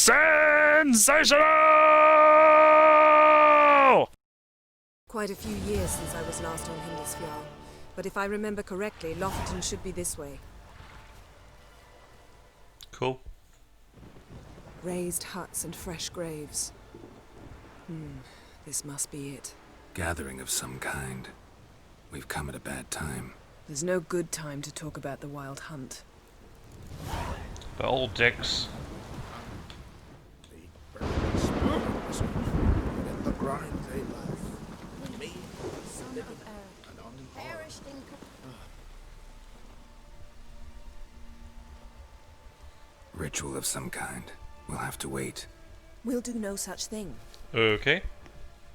Sensational! Quite a few years since I was last on Skjall, but if I remember correctly, Lofoten should be this way. Cool. Raised huts and fresh graves. This must be it. Gathering of some kind. We've come at a bad time. There's no good time to talk about the wild hunt. The old dicks. The grind they love. Me, Son of Ermion, perished in Ritual of some kind. We'll have to wait. We'll do no such thing. Okay.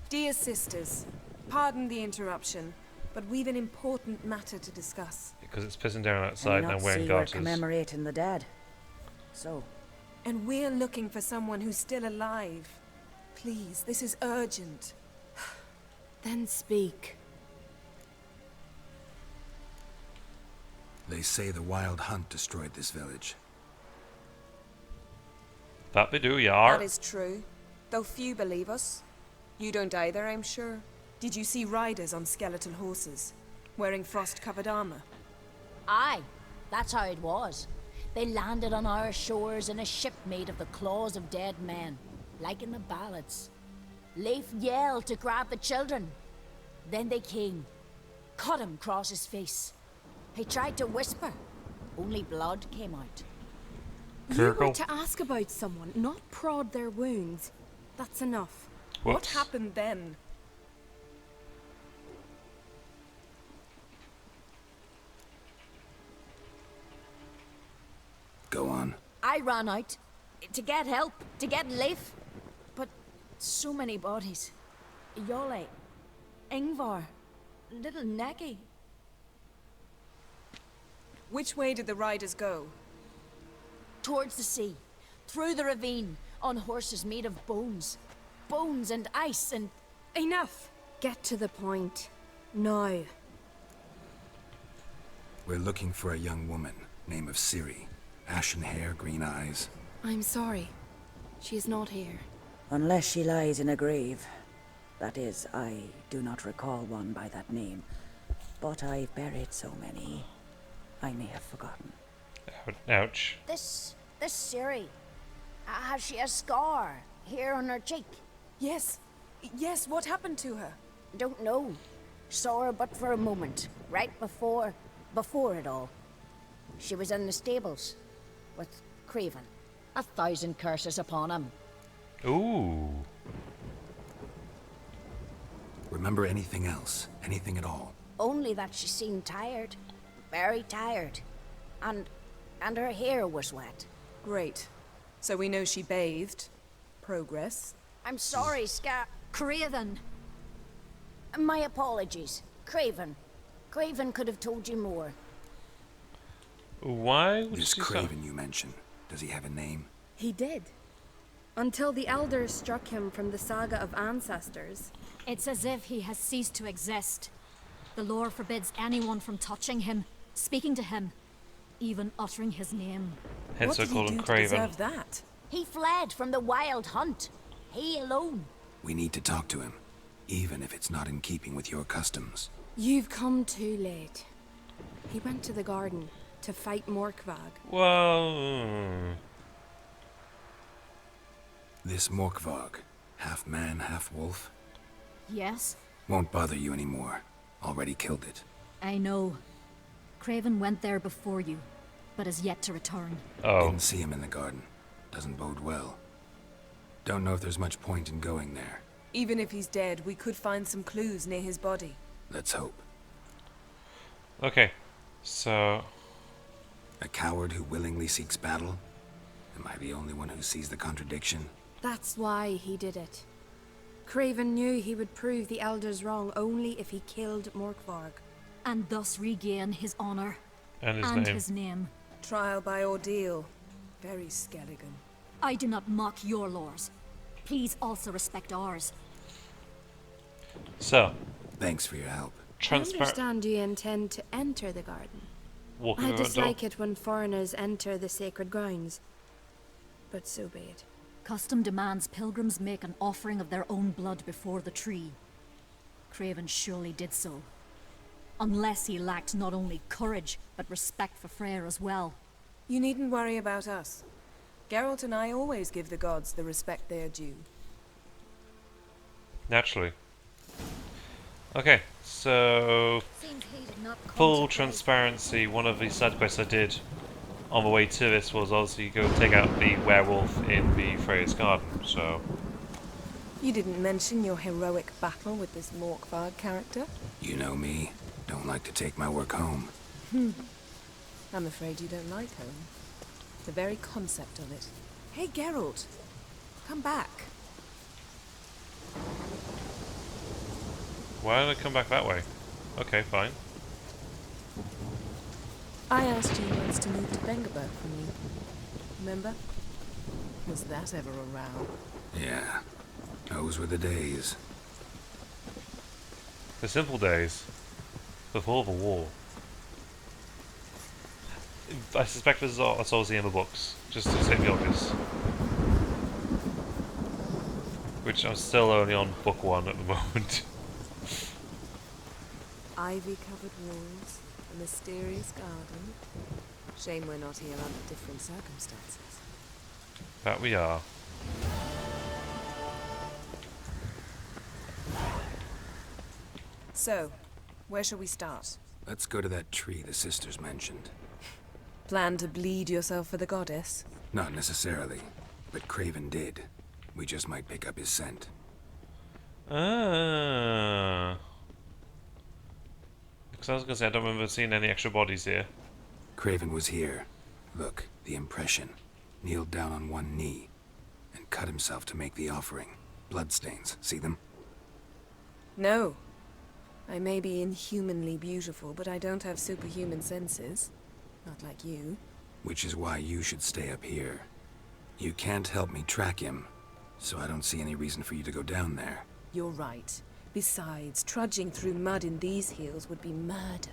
Dear sisters, pardon the interruption, but we've an important matter to discuss. Because it's pissing down outside and I'm wearing garters. Commemorating the dead. So, And we're looking for someone who's still alive. Please, this is urgent. Then speak. They say the wild hunt destroyed this village. That they do, Yar. That is true, though few believe us. You don't either, I'm sure. Did you see riders on skeletal horses, wearing frost-covered armor? Aye, that's how it was. They landed on our shores in a ship made of the claws of dead men, like in the ballads. Leif yelled to grab the children. Then they came, cut him across his face. He tried to whisper, only blood came out. You were to ask about someone, not prod their wounds. That's enough. What happened then? Go on. I ran out to get help, to get Leif. But so many bodies. Yolle, Ingvar, little Necky. Which way did the riders go? Towards the sea, through the ravine, on horses made of bones. Bones and ice and... Enough! Get to the point. Now. We're looking for a young woman, name of Ciri. Ashen hair, green eyes. I'm sorry. She is not here. unless she lies in a grave. That is, I do not recall one by that name. But I've buried so many, I may have forgotten. Ouch. This Ciri, has she a scar here on her cheek? Yes. Yes, what happened to her? Don't know. Saw her but for a moment, right before it all. She was in the stables with Craven. 1,000 curses upon him. Ooh. Remember anything else? Anything at all? Only that she seemed tired. Very tired. And her hair was wet. Great. So we know she bathed. Progress. I'm sorry, Craven. My apologies. Craven. Craven could have told you more. Why would This she Craven you mentioned, does he have a name? He did. Until the elders struck him from the saga of ancestors. It's as if he has ceased to exist. The lore forbids anyone from touching him, speaking to him, even uttering his name. Hence I call him to Craven. deserve that? He fled from the wild hunt. He alone. We need to talk to him, even if it's not in keeping with your customs. You've come too late. He went to the garden to fight Morkvag. Well... This Morkvag, half man, half wolf, Yes, won't bother you anymore. Already killed it. I know. Craven went there before you, but is yet to return. Oh. Didn't see him in the garden. Doesn't bode well. Don't know if there's much point in going there. Even if he's dead, we could find some clues near his body. Let's hope. Okay. So... A coward who willingly seeks battle? Am I the only one who sees the contradiction? That's why he did it. Craven knew he would prove the elders wrong only if he killed Morkvarg. And thus regain his honor. And his name. name. Trial by ordeal. Very Skelligan. I do not mock your laws. Please also respect ours. So, Thanks for your help. I transparent... understand you intend to enter the garden. Walking I around the door. dislike it when foreigners enter the sacred grounds. But so be it. Custom demands pilgrims make an offering of their own blood before the tree. Craven surely did so. Unless he lacked not only courage, but respect for Freya as well. You needn't worry about us. Geralt and I always give the gods the respect they are due. Naturally. Okay, so Seems he did not come full to play. transparency, one of the side quests I did on the way to this was obviously go take out the werewolf in the Freya's garden, so... You didn't mention your heroic battle with this Morkvard character? You know me. Don't like to take my work home. I'm afraid you don't like home. The very concept of it. Hey, Geralt. Come back. Why did I come back that way? Okay, fine. I asked you once to move to Vengerberg from you. Remember? Was that ever a row? Yeah. Those were the days. The simple days. Before the war. I suspect this is all that's obviously in the books, just to state the obvious. Which I'm still only on book 1 at the moment. Ivy-covered walls, a mysterious garden. Shame we're not here under different circumstances. That we are. So, where shall we start? Let's go to that tree the sisters mentioned. Plan to bleed yourself for the goddess? Not necessarily, but Craven did. We just might pick up his scent. Ah. Because I was going to say, I don't remember seeing any extra bodies here. Craven was here. Look, the impression. Kneeled down on one knee and cut himself to make the offering. Bloodstains, see them? No. I may be inhumanly beautiful, but I don't have superhuman senses. Not like you. Which is why you should stay up here. You can't help me track him, so I don't see any reason for you to go down there. You're right. Besides, trudging through mud in these hills would be murder.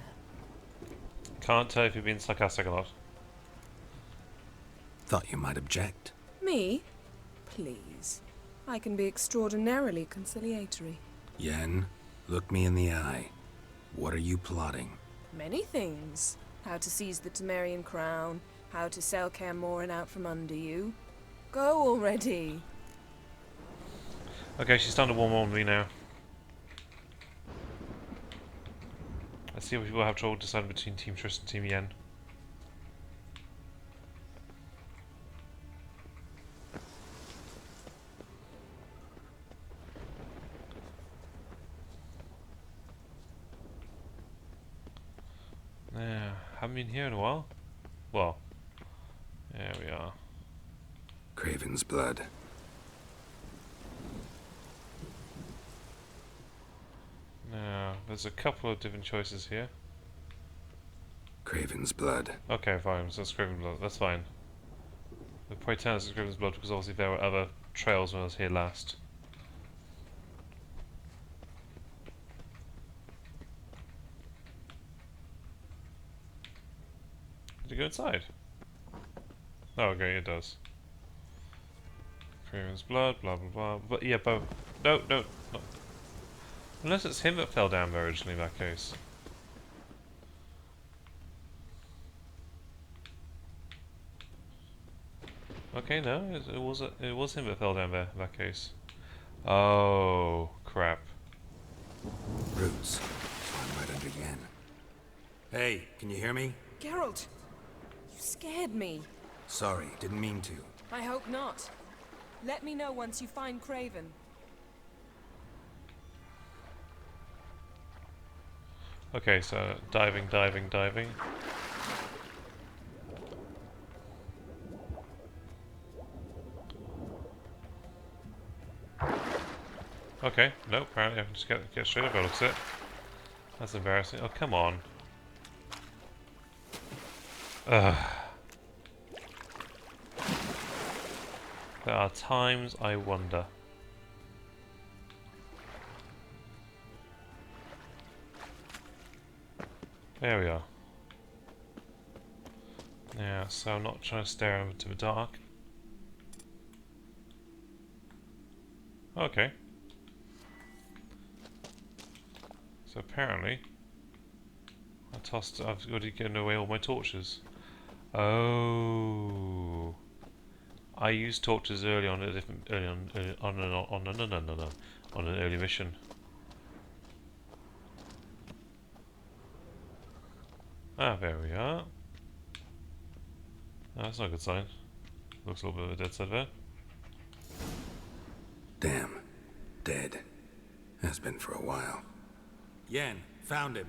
Can't tell if you're being sarcastic or not. Thought you might object. Me? Please. I can be extraordinarily conciliatory. Yen, look me in the eye. What are you plotting? Many things. How to seize the Temerian crown, how to sell Kaer Morhen out from under you. Go already! Okay, she's starting to warm on me now. Let's see if people have trouble deciding between Team Triss and Team Yen. Yeah, haven't been here in a while. Well, there we are. Craven's blood. Now, there's a couple of different choices here. Craven's blood. Okay, fine, so it's Craven's blood, that's fine. The pretend it's Craven's blood because obviously there were other trails when I was here last. Did it go inside? Oh, okay, it does. Craven's blood, blah blah blah. But yeah, but no. Unless it's him that fell down there originally in that case. Okay, no, it was him that fell down there in that case. Oh crap. Roots. So I'm right under Yen. Hey, can you hear me? Geralt! You scared me. Sorry, didn't mean to. I hope not. Let me know once you find Craven. Okay, so diving. Okay, no, apparently I can just get straight up, looks it. That's embarrassing. Oh, come on. Ugh. There are times I wonder. There we are. Yeah, so I'm not trying to stare into the dark. Okay. So apparently, I've already given away all my torches. Oh. I used torches early on on an early mission. Ah, there we are. Oh, that's not a good sign. Looks a little bit of a dead side there. Damn. Dead. Has been for a while. Yen, found him.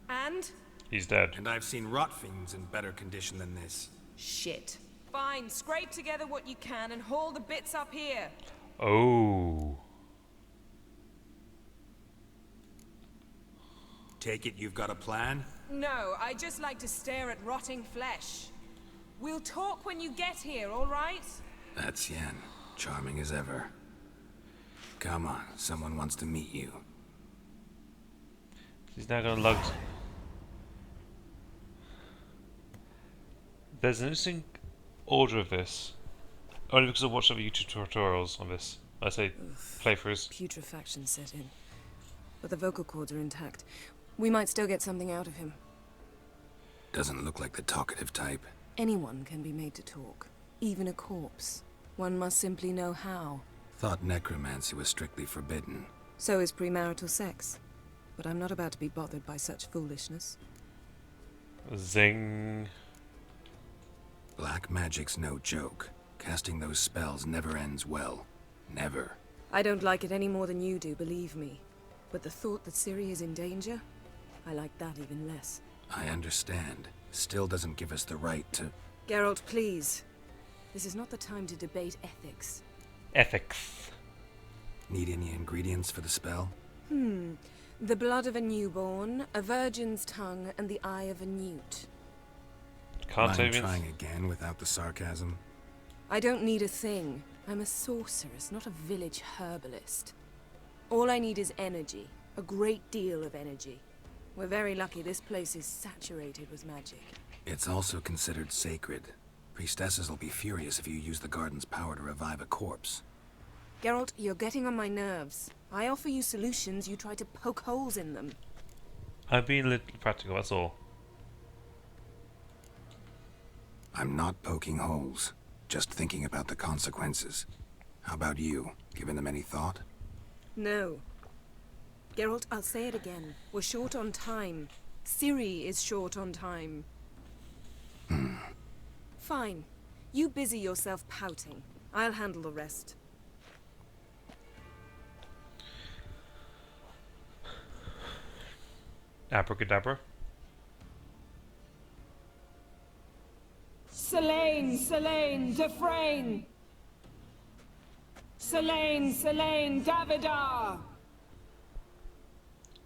And? He's dead. And I've seen rot fiends in better condition than this. Shit. Fine, scrape together what you can and haul the bits up here. Oh. Take it you've got a plan? No, I just like to stare at rotting flesh. We'll talk when you get here, all right? That's Yen. Charming as ever. Come on, someone wants to meet you. He's now gonna lug. There's an interesting order of this. Only because I've watched other YouTube tutorials on this. I say playthroughs. Putrefaction set in. But the vocal cords are intact. We might still get something out of him. Doesn't look like the talkative type. Anyone can be made to talk. Even a corpse. One must simply know how. Thought necromancy was strictly forbidden. So is premarital sex. But I'm not about to be bothered by such foolishness. Zing. Black magic's no joke. Casting those spells never ends well. Never. I don't like it any more than you do, believe me. But the thought that Ciri is in danger, I like that even less. I understand. Still doesn't give us the right to... Geralt, please. This is not the time to debate ethics. Ethics. Need any ingredients for the spell? The blood of a newborn, a virgin's tongue, and the eye of a newt. Can't Mind even. trying again without the sarcasm? I don't need a thing. I'm a sorceress, not a village herbalist. All I need is energy. A great deal of energy. We're very lucky this place is saturated with magic. It's also considered sacred. Priestesses will be furious if you use the garden's power to revive a corpse. Geralt, you're getting on my nerves. I offer you solutions, you try to poke holes in them. I'm being a little practical, that's all. I'm not poking holes. Just thinking about the consequences. How about you? Given them any thought? No. Geralt, I'll say it again. We're short on time. Ciri is short on time. Fine. You busy yourself pouting. I'll handle the rest. Abracadabra. Selene, Selene, Defrain! Selene, Selene, Davidar!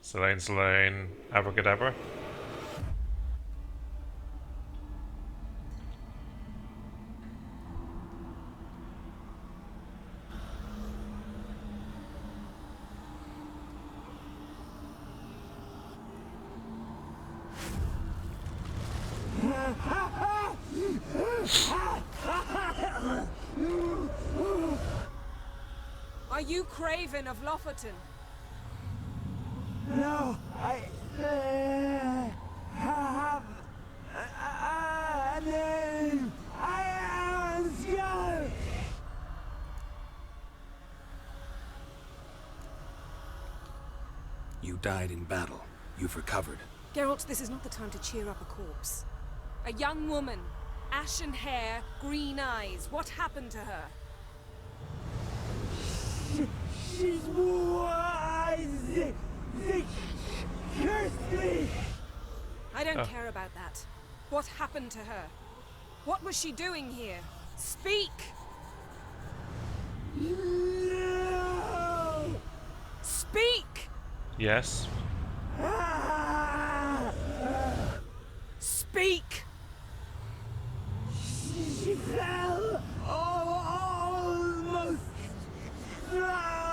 Selene, abracadabra. Are you Craven of Lofoten? No, I have a name. I am Skjall. You died in battle. You've recovered. Geralt, this is not the time to cheer up a corpse. A young woman. Ashen hair, green eyes. What happened to her? She's wise. They cursed me. I don't care about that. What happened to her? What was she doing here? Speak! No. Speak! Yes. Speak! She fell almost drowned.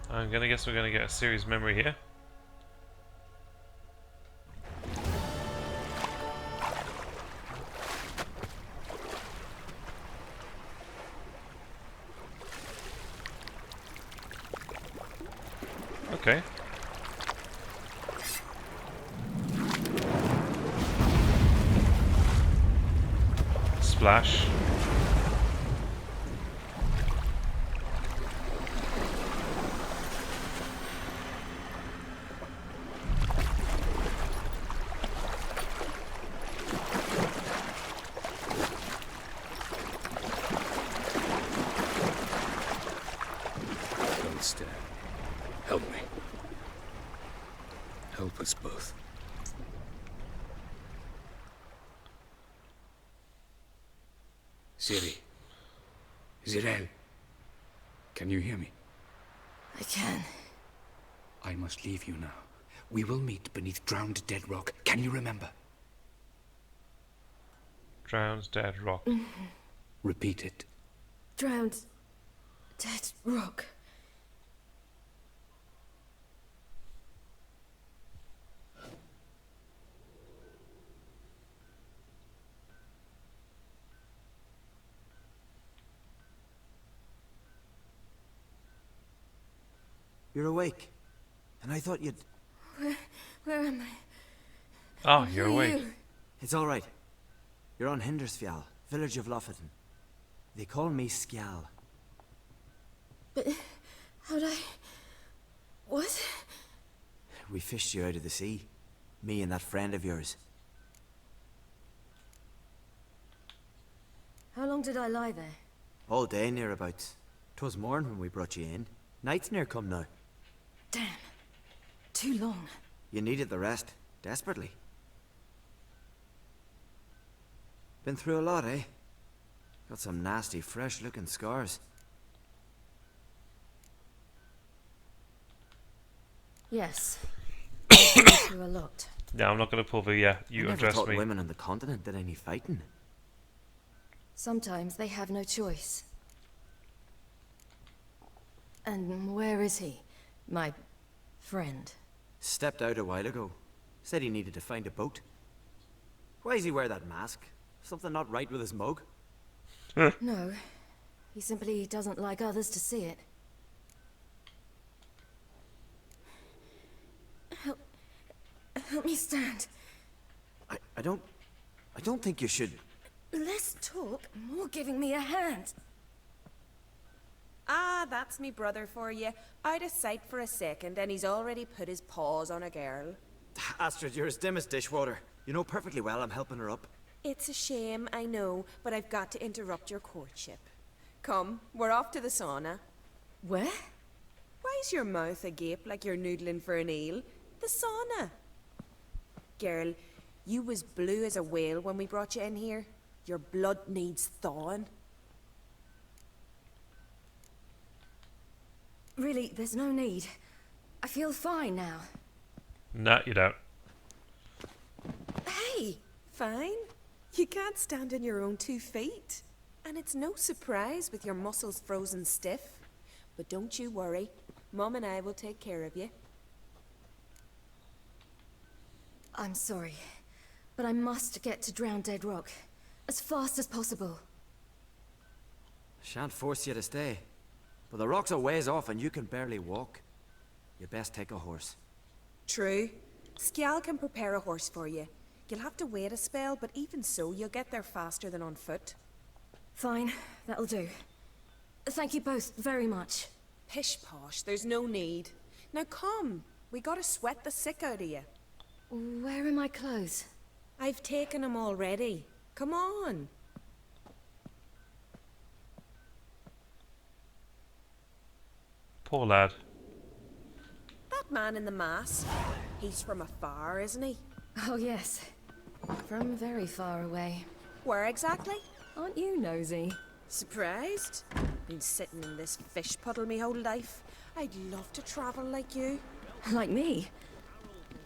I'm gonna guess we're gonna get a series memory here. Okay. Splash. Instead, help me. Help us both. Ciri. Zirel. Can you hear me? I can. I must leave you now. We will meet beneath drowned dead rock. Can you remember? Drowned dead rock. Repeat it. Drowned. Dead rock. You're awake. And I thought you'd... Where am I? Ah, you're Who are awake. you? It's all right. You're on Hindersfjall, village of Lofoten. They call me Skjall. But how'd I... What? We fished you out of the sea. Me and that friend of yours. How long did I lie there? All day nearabouts. 'Twas morn when we brought you in. Night's near come now. Damn. Too long. You needed the rest. Desperately. Been through a lot, eh? Got some nasty, fresh-looking scars. Yes. I've been through a lot. Yeah, I'm not going to pull the, yeah, you I never undressed thought me. women on the continent did any fighting. Sometimes they have no choice. And where is he? My friend. Stepped out a while ago. Said he needed to find a boat. Why does he wear that mask? Something not right with his mug? No. He simply doesn't like others to see it. Help me stand. I don't think you should... Less talk, more giving me a hand. Ah, that's me brother for you. Out of sight for a second, and he's already put his paws on a girl. Astrid, you're as dim as dishwater. You know perfectly well I'm helping her up. It's a shame, I know, but I've got to interrupt your courtship. Come, we're off to the sauna. Where? Why's your mouth agape like you're noodling for an eel? The sauna. Girl, you was blue as a whale when we brought you in here. Your blood needs thawing. Really, there's no need. I feel fine now. Nah, you don't. Hey, fine? You can't stand on your own 2 feet. And it's no surprise with your muscles frozen stiff. But don't you worry. Mom and I will take care of you. I'm sorry, but I must get to Drowned Dead Rock. As fast as possible. Shan't force you to stay. But the rock's a ways off and you can barely walk. You best take a horse. True. Skjall can prepare a horse for you. You'll have to wait a spell, but even so, you'll get there faster than on foot. Fine, that'll do. Thank you both very much. Pish posh, there's no need. Now come, we gotta sweat the sick out of you. Where are my clothes? I've taken them already. Come on. Poor lad. That man in the mask, he's from afar, isn't he? Oh yes, from very far away. Where exactly? Aren't you nosy? Surprised? Been sitting in this fish puddle me whole life. I'd love to travel like you. Like me?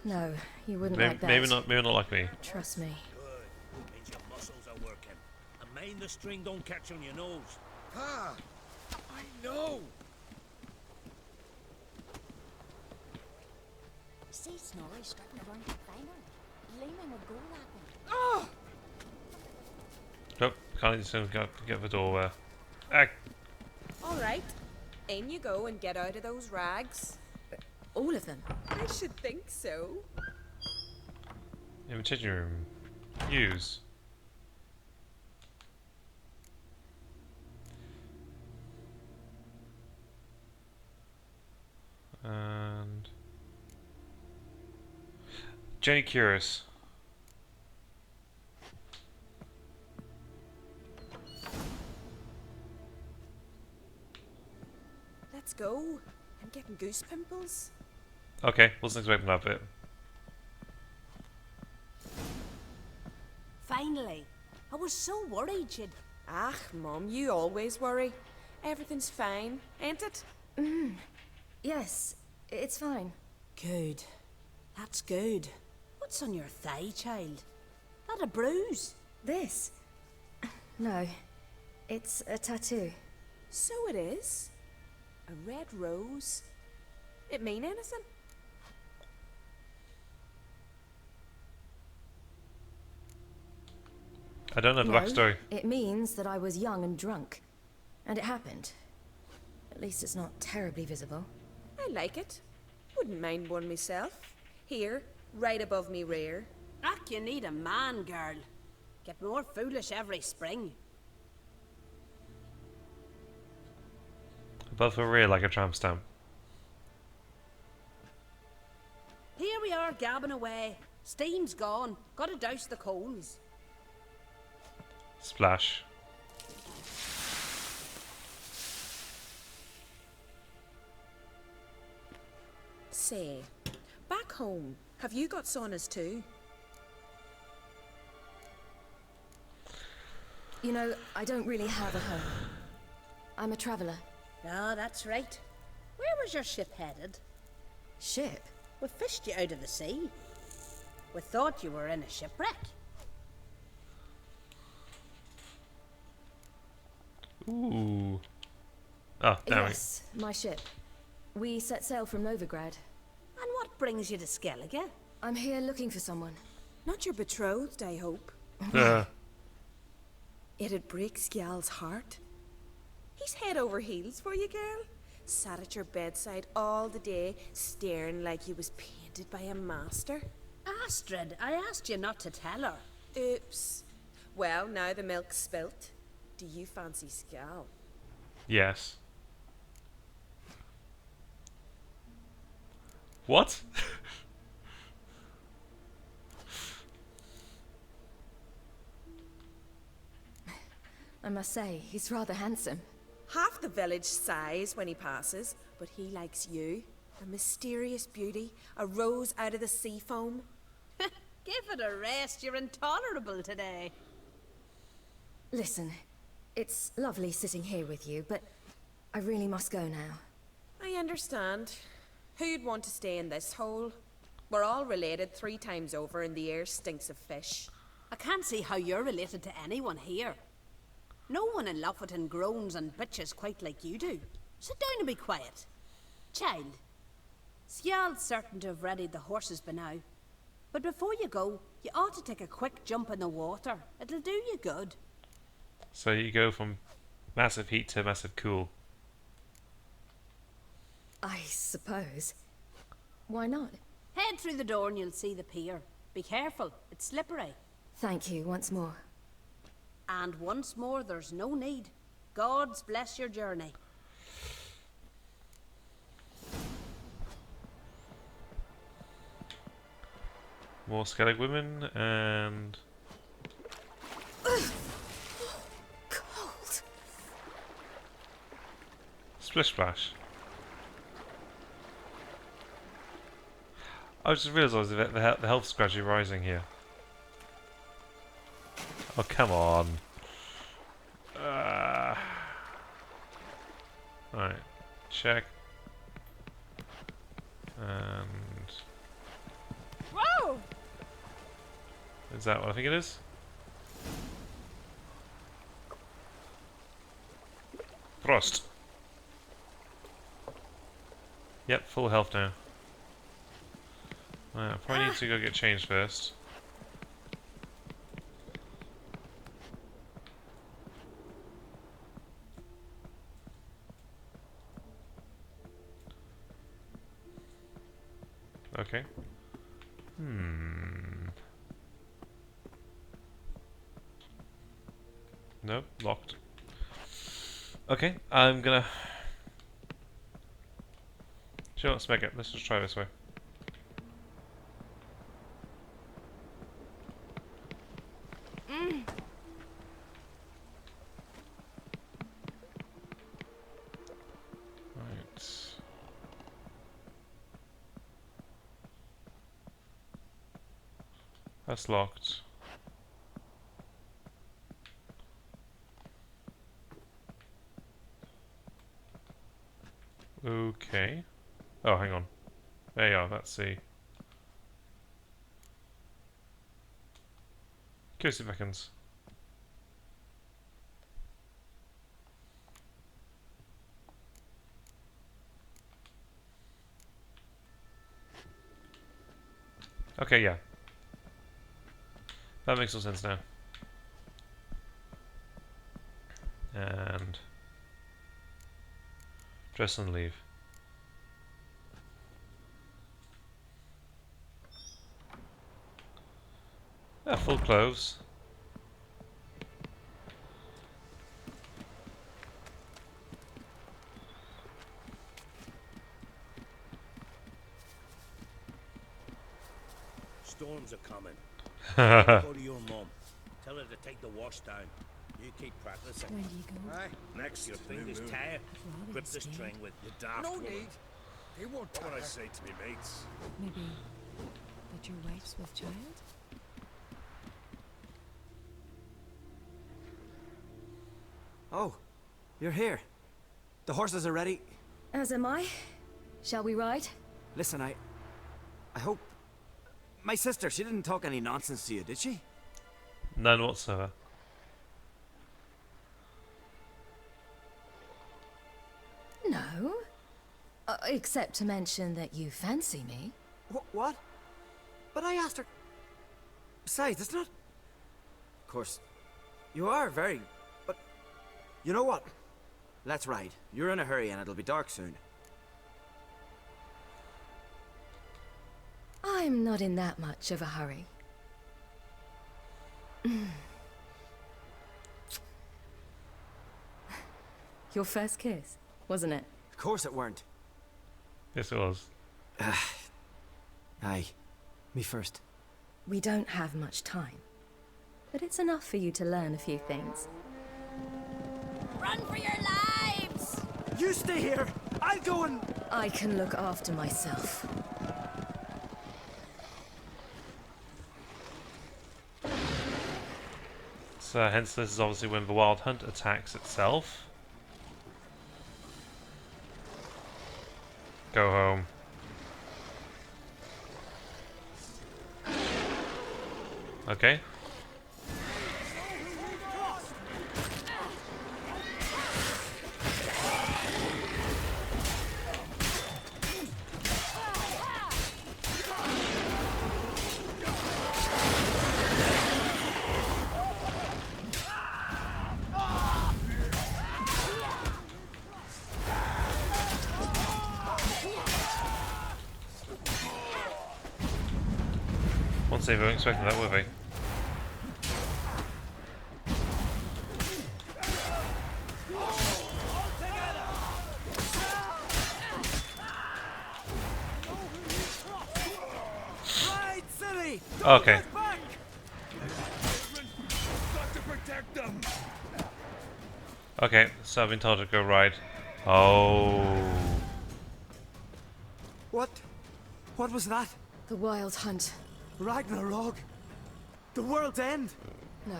No, you wouldn't like that. Maybe not like me. Trust me. Good. Means your muscles are working. And mind the string don't catch on your nose. Ah! I know! See Snorri starting to run the finger. Leaning would go that way. Ah! Nope, can't just get the door. Ag. All right, in you go and get out of those rags. All of them? I should think so. Invitation room. Use. And Jenny Curious. Let's go. I'm getting goose pimples. Okay, wasn't expecting that bit. Finally. I was so worried you'd... Ah, Mum, you always worry. Everything's fine, ain't it? Yes, it's fine. Good. That's good. What's on your thigh, child? That a bruise? This? No. It's a tattoo. So it is. A red rose. It mean anything? I don't know the backstory. It means that I was young and drunk. And it happened. At least it's not terribly visible. I like it. Wouldn't mind one myself. Here, right above me rear. Ach, you need a man, girl. Get more foolish every spring. Above her rear like a tramp stamp. Here we are, gabbing away. Steam's gone. Gotta douse the coals. Splash. Say, back home, have you got saunas too? You know, I don't really have a home. I'm a traveller. Ah, that's right. Where was your ship headed? Ship? We fished you out of the sea. We thought you were in a shipwreck. Ooh. Oh, damn it. Yes, my ship. We set sail from Novigrad. And what brings you to Skellige? I'm here looking for someone. Not your betrothed, I hope. It'd break Skjall's heart. He's head over heels for you, girl. Sat at your bedside all the day, staring like he was painted by a master. Astrid, I asked you not to tell her. Oops. Well, now the milk's spilt. Do you fancy Skjall? Yes. What? I must say, he's rather handsome. Half the village sighs when he passes, but he likes you. A mysterious beauty, a rose out of the sea foam. Give it a rest, you're intolerable today. Listen, it's lovely sitting here with you, but I really must go now. I understand. Who'd want to stay in this hole? We're all related 3 times over and the air stinks of fish. I can't see how you're related to anyone here. No one in Lofoten groans and bitches quite like you do. Sit down and be quiet. Child, Skjall's certain to have readied the horses by now. But before you go, you ought to take a quick jump in the water. It'll do you good. So you go from massive heat to massive cool. I suppose. Why not? Head through the door and you'll see the pier. Be careful, it's slippery. Thank you once more. And once more, there's no need. God's bless your journey. More Skellig women and... Cold. Splish Splash. I just realised that the health's gradually rising here. Oh, come on. Alright, check. And... Whoa! Is that what I think it is? Frost. Yep, full health now. I probably need to go get changed first. Okay. Nope, locked. Okay, I'm gonna... Sure, let's make it. Let's just try this way. Right. That's locked. Okay. Oh, hang on. There you are, that's the... Give us 2 seconds. Okay, yeah. That makes all sense now. And... dress and leave. Yeah, full clothes. Storms are coming. Go to your mum. Tell her to take the wash down. You keep practicing. Where do you go? Aye. Next, your fingers tired. Grip the string with your daft No woman. need. He won't What tire. I say to me mates. Maybe that your wife's with child? Oh, you're here. The horses are ready. As am I. Shall we ride? Listen, I hope... My sister, she didn't talk any nonsense to you, did she? None whatsoever. No. Except to mention that you fancy me. What? But I asked her... Besides, it's not... Of course, you are very... But... You know what? Let's ride. You're in a hurry and it'll be dark soon. I'm not in that much of a hurry. Your first kiss, wasn't it? Of course it weren't. Yes, it was. Aye. Me first. We don't have much time. But it's enough for you to learn a few things. Run for your lives! You stay here! I'll go and... I can look after myself. So hence this is obviously when the Wild Hunt attacks itself. Go home. Okay. Once they weren't expecting that, were they? Right, Ciri! Okay. Back! Got to protect them. Okay, so I've been told to go ride. Oh. What? What was that? The Wild Hunt. Ragnarok? The world's end? No,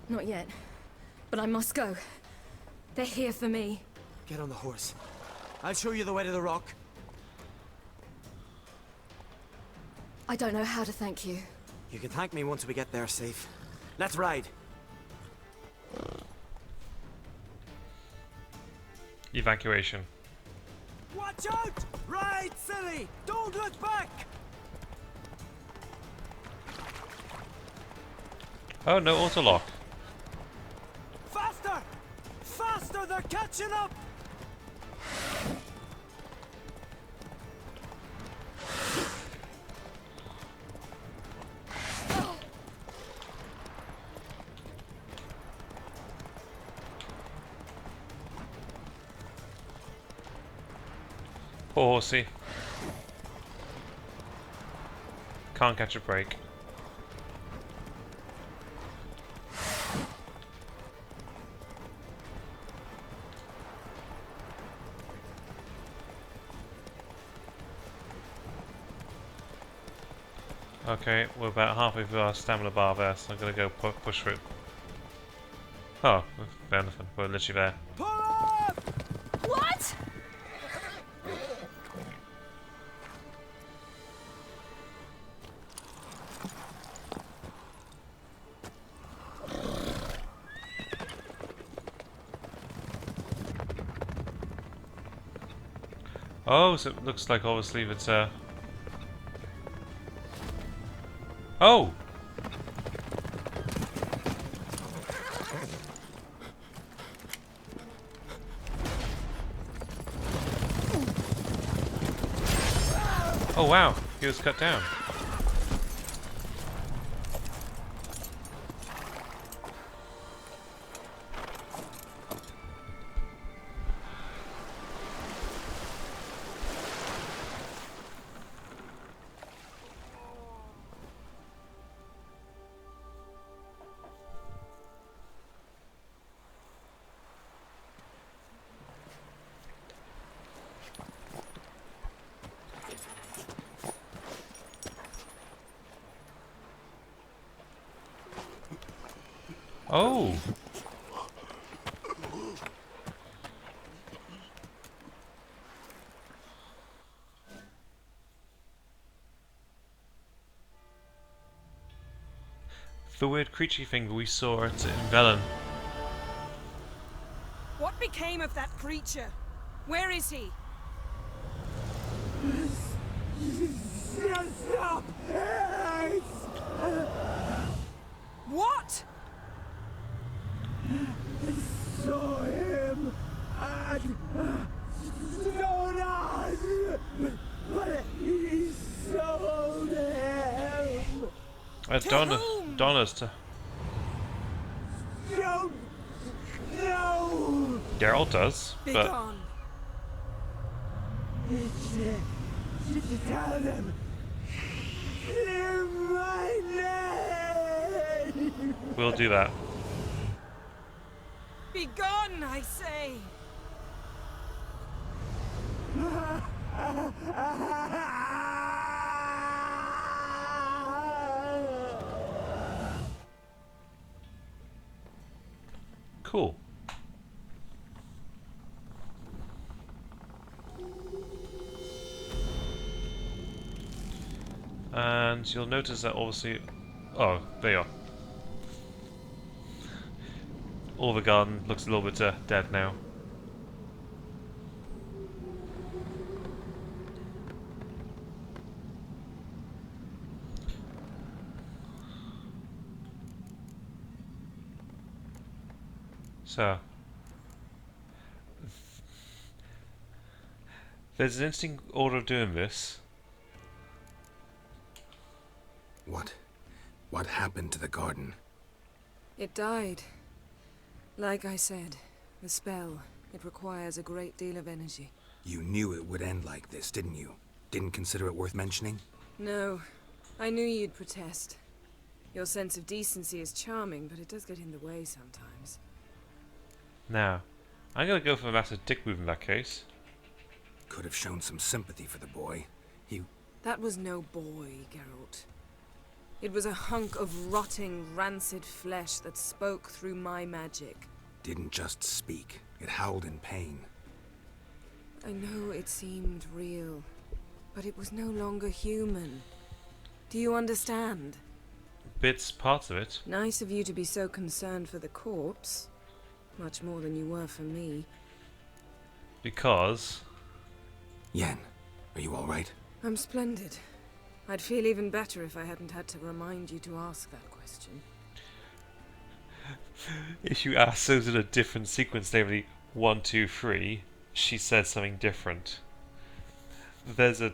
not yet. But I must go. They're here for me. Get on the horse. I'll show you the way to the rock. I don't know how to thank you. You can thank me once we get there safe. Let's ride. Evacuation. Watch out! Ride, Ciri! Don't look back! Oh, no auto-lock. Faster! Faster! They're catching up! Poor horsey. Can't catch a break. Okay, we're about halfway through our stamina bar there, so I'm gonna go push for it. Oh, we've found nothing. We're literally there. What? Oh, so it looks like obviously it's oh! Oh wow, he was cut down. Oh! The weird creature thing we saw in Velen. What became of that creature? Where is he? What? Saw him at Sauna, but he sold him. Donna's to. Don't know. Geralt does, Be but gone. Tell them. Clear my name. we'll do that. Be gone, I say. Cool. And you'll notice that obviously... Oh, there you are. All the garden looks a little bit dead now. So... There's an interesting order of doing this. What happened to the garden? It died. Like I said, the spell, it requires a great deal of energy. You knew it would end like this, didn't you? Didn't consider it worth mentioning? No, I knew you'd protest. Your sense of decency is charming, but it does get in the way sometimes. Now, I'm gonna go for a massive dick move in that case. Could have shown some sympathy for the boy. That was no boy, Geralt. It was a hunk of rotting, rancid flesh that spoke through my magic. Didn't just speak. It howled in pain. I know it seemed real, but it was no longer human. Do you understand? Parts of it. Nice of you to be so concerned for the corpse. Much more than you were for me. Because... Yen, are you alright? I'm splendid. I'd feel even better if I hadn't had to remind you to ask that question. If you ask those in a different sequence, namely 1, 2, 3, she says something different. There's a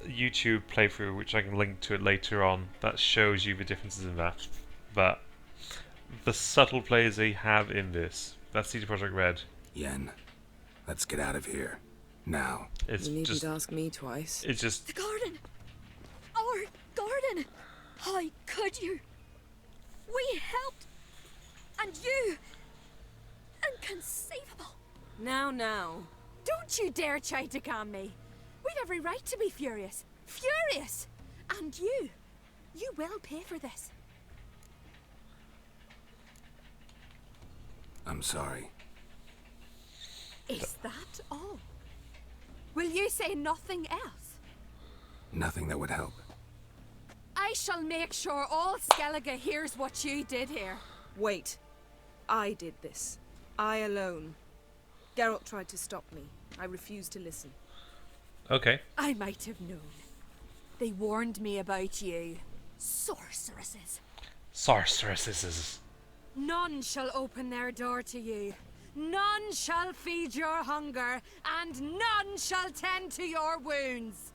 YouTube playthrough which I can link to it later on that shows you the differences in that. But the subtle plays they have in this. That's CD Projekt Red. Yen, let's get out of here. Now. It's You just. needn't ask me twice. It's just. The garden! Our garden! How could you? We helped! And you! Inconceivable! Now. Don't you dare try to calm me. We'd every right to be furious. Furious! And you will pay for this. I'm sorry. Is that all? Will you say nothing else? Nothing that would help. I shall make sure all Skellige hears what you did here. Wait. I did this. I alone. Geralt tried to stop me. I refused to listen. Okay. I might have known. They warned me about you. Sorceresses. Sorceresses. None shall open their door to you. None shall feed your hunger, and none shall tend to your wounds.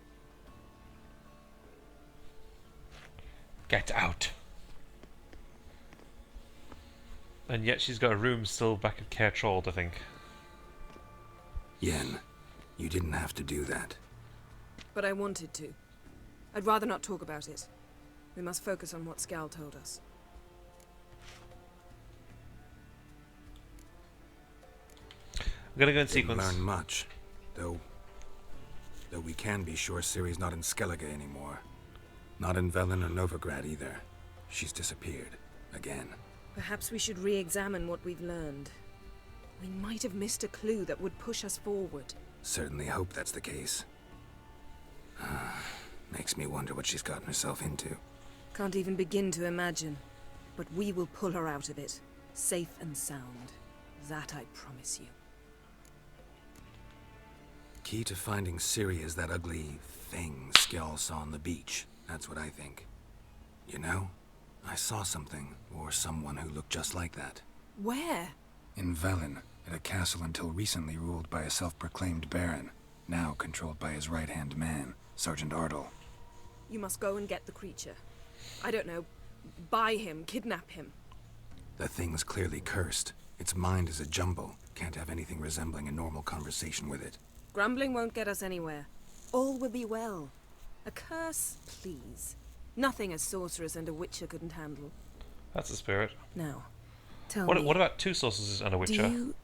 Get out. And yet she's got a room still back at Caer Trold, I think. Yen, you didn't have to do that. But I wanted to. I'd rather not talk about it. We must focus on what Skjall told us. I'm gonna go in Didn't sequence. learn much, though we can be sure Ciri's not in Skellige anymore. Not in Velen or Novigrad either. She's disappeared. Again. Perhaps we should re-examine what we've learned. We might have missed a clue that would push us forward. Certainly hope that's the case. Makes me wonder what she's gotten herself into. Can't even begin to imagine. But we will pull her out of it. Safe and sound. That I promise you. Key to finding Ciri is that ugly thing Skjall saw on the beach. That's what I think. You know, I saw something, or someone who looked just like that. Where? In Velen, at a castle until recently ruled by a self-proclaimed baron, now controlled by his right-hand man, Sergeant Ardle. You must go and get the creature. I don't know. Buy him, kidnap him. The thing's clearly cursed. Its mind is a jumble. Can't have anything resembling a normal conversation with it. Grumbling won't get us anywhere. All will be well. A curse, please. Nothing a sorceress and a witcher couldn't handle. That's the spirit. Now, tell What me. what about two sorceresses and a witcher? Do you...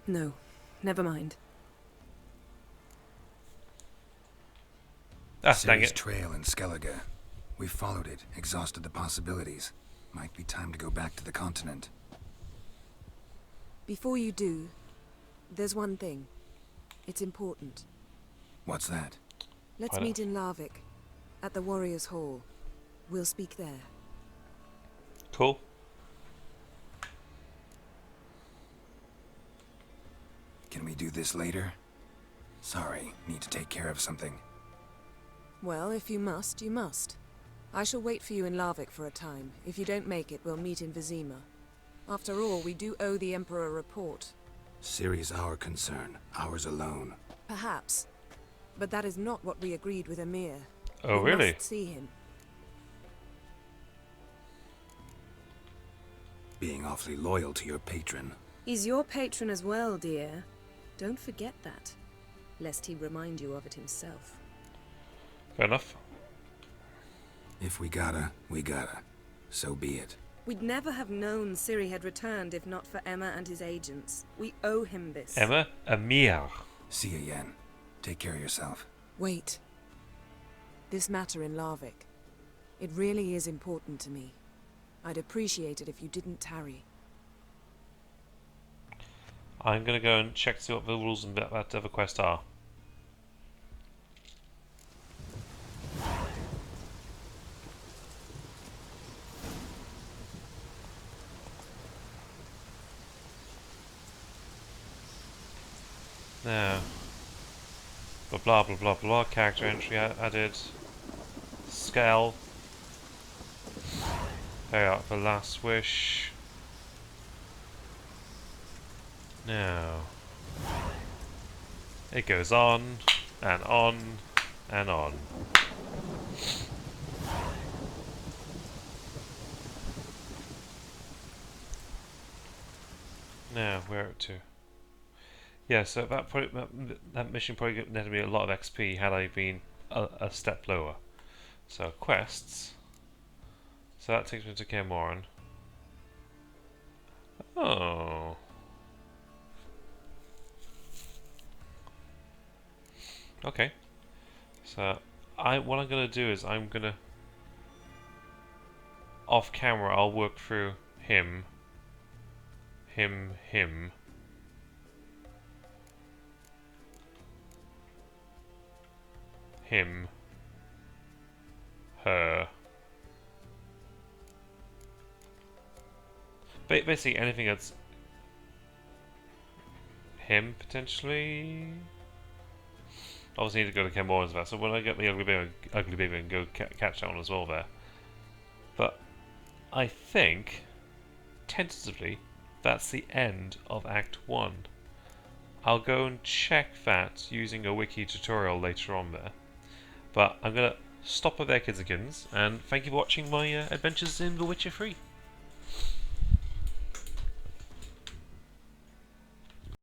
No, never mind. Ah, dang Ciri's it. trail in Skellige. We followed it, exhausted the possibilities. Might be time to go back to the continent. Before you do, there's one thing. It's important. What's that? Let's I don't- meet in Larvik, at the Warriors' Hall. We'll speak there. Cool. Can we do this later? Sorry, need to take care of something. Well, if you must, you must. I shall wait for you in Larvik for a time. If you don't make it, we'll meet in Vizima. After all, we do owe the Emperor a report. Ciri's our concern, ours alone. Perhaps. But that is not what we agreed with Emir. Oh, We really? must see him. Being awfully loyal to your patron. He's your patron as well, dear. Don't forget that, lest he remind you of it himself. Fair enough. If we gotta, we gotta. So be it. We'd never have known Ciri had returned if not for Emma and his agents. We owe him this. Emma? Emir. See you, Yen. Take care of yourself. Wait. This matter in Larvik. It really is important to me. I'd appreciate it if you didn't tarry. I'm gonna go and check to see what the rules and that other quest are. Now, blah blah blah blah. Character entry added. Scale. Pay out for last wish. Now, it goes on and on and on. Now, where up to? Yeah, so that mission probably netted me a lot of XP had I been a step lower. So quests. So that takes me to Cairn. Oh. Okay. So what I'm gonna do is I'm gonna off camera I'll work through him, him, her. Basically anything that's him potentially. Obviously need to go to Cairn as well. So when I get the ugly baby I can go catch that one as well there. But I think tentatively that's the end of Act 1. I'll go and check that using a wiki tutorial later on there. But I'm going to stop it there, kids and kittens, and thank you for watching my adventures in The Witcher 3.